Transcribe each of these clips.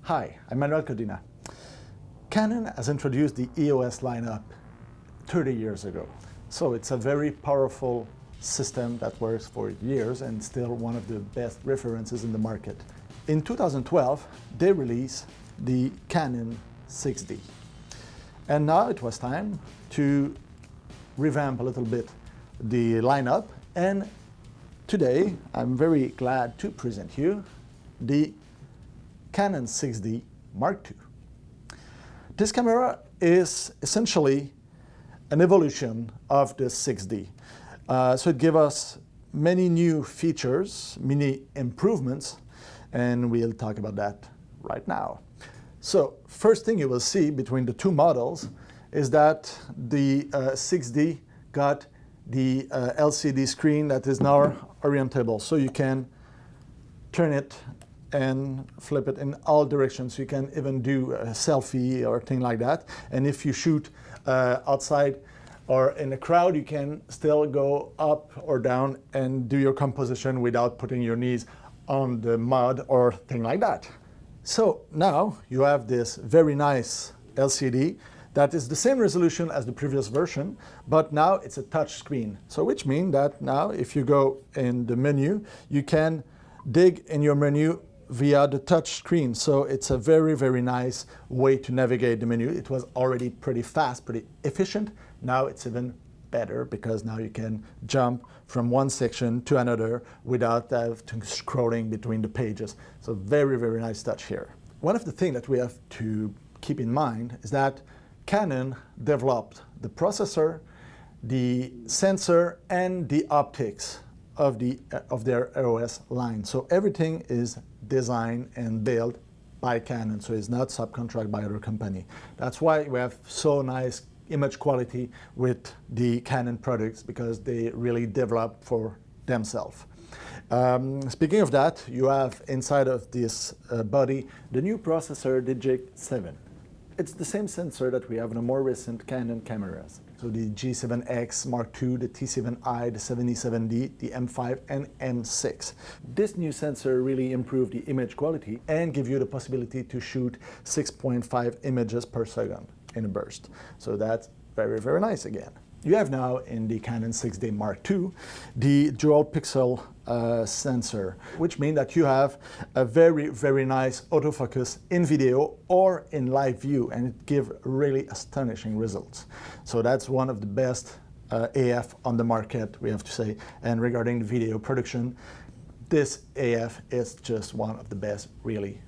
Hi, I'm Manuel Codina. Canon has introduced the EOS lineup 30 years ago. So it's a very powerful system that works for years and still one of the best references in the market. In 2012, they released the Canon 6D. And now it was time to revamp a little bit the lineup. And today, I'm very glad to present you the Canon 6D Mark II. This camera is essentially an evolution of the 6D. So it gives us many new features, many improvements, and we'll talk about that right now. So first thing you will see between the two models is that the 6D got the LCD screen that is now orientable. So you can turn it and flip it in all directions. You can even do a selfie or thing like that. And if you shoot outside or in a crowd, you can still go up or down and do your composition without putting your knees on the mud or thing like that. So now you have this very nice LCD that is the same resolution as the previous version, but now it's a touch screen. So which means that now if you go in the menu, you can dig in your menu via the touch screen. So it's a very, very nice way to navigate the menu. It was already pretty fast, pretty efficient. Now it's even better because now you can jump from one section to another without scrolling between the pages. So very, very nice touch here. One of the things that we have to keep in mind is that Canon developed the processor, the sensor, and the optics of their EOS line. So everything is designed and built by Canon, so it's not subcontracted by other company. That's why we have so nice image quality with the Canon products, because they really develop for themselves. Speaking of that, you have inside of this body the new processor, the G7. It's the same sensor that we have in the more recent Canon cameras. So the G7X Mark II, the T7i, the 77D, the M5 and M6. This new sensor really improved the image quality and give you the possibility to shoot 6.5 images per second in a burst. So that's very, very nice again. You have now in the Canon 6D Mark II the dual pixel sensor, which means that you have a very, very nice autofocus in video or in live view, and it gives really astonishing results. So that's one of the best AF on the market, we have to say. And regarding the video production, this AF is just one of the best, really.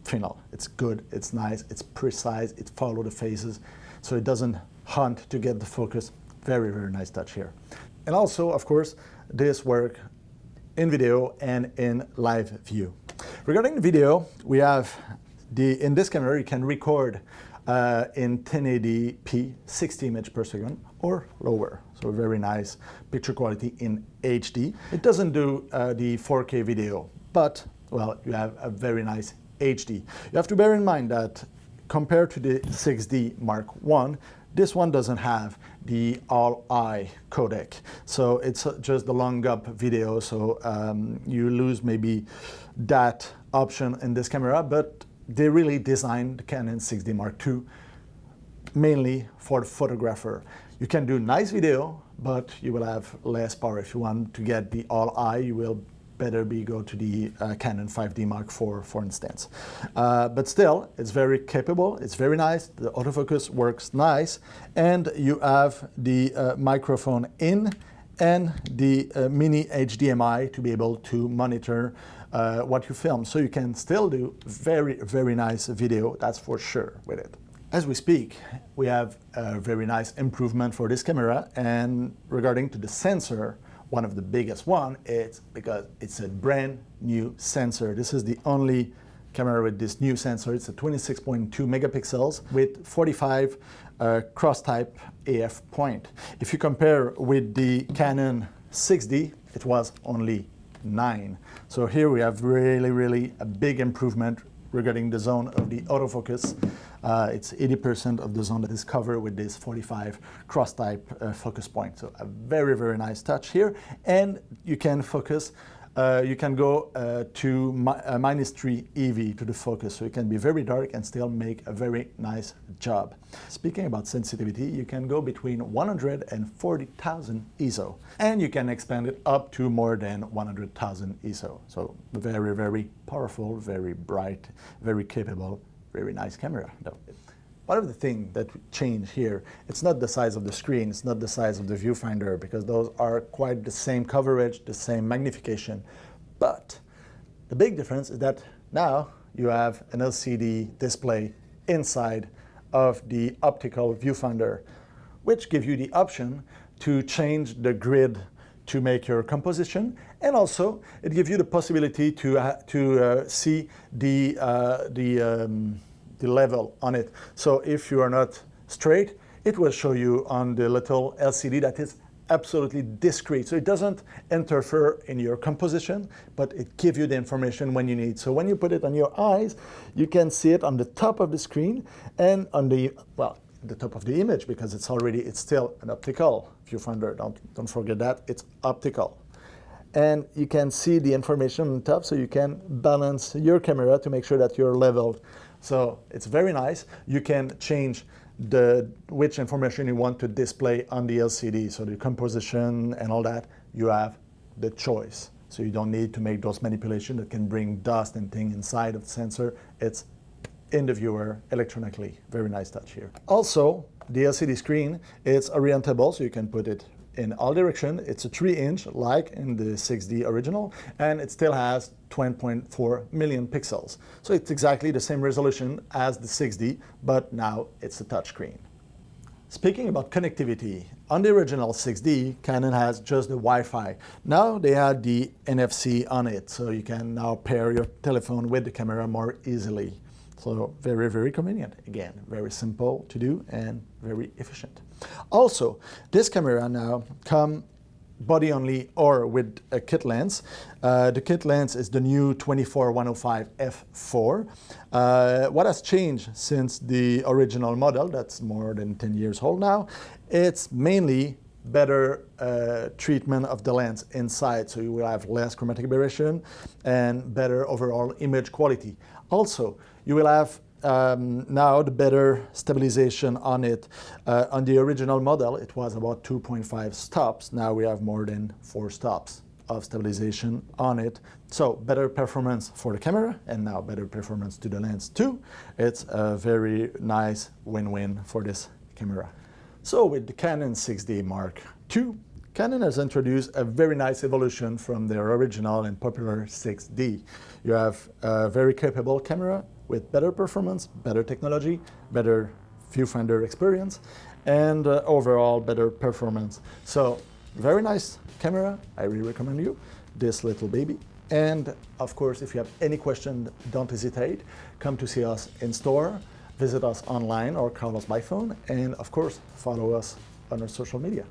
Final. It's good, it's nice, it's precise, it follows the phases, so it doesn't hunt to get the focus. Very, very nice touch here. And also, of course, this works in video and in live view. Regarding the video, we have in this camera, you can record in 1080p 60 images per second or lower. So very nice picture quality in HD. It doesn't do the 4K video, but, well, you have a very nice HD. You have to bear in mind that compared to the 6D Mark I, this one doesn't have the all-eye codec. So it's just the long up video, so you lose maybe that option in this camera, but they really designed the Canon 6D Mark II mainly for the photographer. You can do nice video, but you will have less power. If you want to get the all-eye, you will better go to the Canon 5D Mark IV, for instance. But still, it's very capable, it's very nice, the autofocus works nice, and you have the microphone in and the mini HDMI to be able to monitor what you film. So you can still do very, very nice video, that's for sure with it. As we speak, we have a very nice improvement for this camera, and regarding to the sensor, one of the biggest one is because it's a brand new sensor. This is the only camera with this new sensor. It's a 26.2 megapixels with 45 cross-type AF point. If you compare with the Canon 6D, it was only 9. So here we have really, really a big improvement regarding the zone of the autofocus. It's 80% of the zone that is covered with this 45 cross-type focus point. So a very, very nice touch here. And you can focus you can go to -3 EV to the focus, so it can be very dark and still make a very nice job. Speaking about sensitivity, you can go between 100 and 40,000 ISO, and you can expand it up to more than 100,000 ISO. So very, very powerful, very bright, very capable, very nice camera though. Part of the thing that changed here, it's not the size of the screen, it's not the size of the viewfinder, because those are quite the same coverage, the same magnification. But the big difference is that now you have an LCD display inside of the optical viewfinder, which gives you the option to change the grid to make your composition, and also it gives you the possibility to see the level on it. So if you are not straight, it will show you on the little LCD that is absolutely discrete. So it doesn't interfere in your composition, but it gives you the information when you need. So when you put it on your eyes, you can see it on the top of the screen and on the, well, the top of the image, because it's still an optical viewfinder. Don't forget that, it's optical. And you can see the information on top, so you can balance your camera to make sure that you're leveled. So it's very nice. You can change which information you want to display on the LCD. So the composition and all that, you have the choice. So you don't need to make those manipulations that can bring dust and things inside of the sensor. It's in the viewer electronically. Very nice touch here. Also, the LCD screen, it's orientable, so you can put it in all directions. It's a 3-inch, like in the 6D original, and it still has 20.4 million pixels. So it's exactly the same resolution as the 6D, but now it's a touchscreen. Speaking about connectivity, on the original 6D, Canon has just the Wi-Fi. Now they add the NFC on it, so you can now pair your telephone with the camera more easily. So very, very convenient. Again, very simple to do and very efficient. Also, this camera now comes body only or with a kit lens. The kit lens is the new 24-105 f4. What has changed since the original model, that's more than 10 years old now, it's mainly better treatment of the lens inside, so you will have less chromatic aberration and better overall image quality. Also, you will have now the better stabilization on it. On the original model, it was about 2.5 stops. Now we have more than 4 stops of stabilization on it. So better performance for the camera, and now better performance to the lens too. It's a very nice win-win for this camera. So with the Canon 6D Mark II, Canon has introduced a very nice evolution from their original and popular 6D. You have a very capable camera with better performance, better technology, better viewfinder experience, and overall better performance. So very nice camera. I really recommend you this little baby. And of course, if you have any question, don't hesitate. Come to see us in store, visit us online, or call us by phone, and of course, follow us on our social media.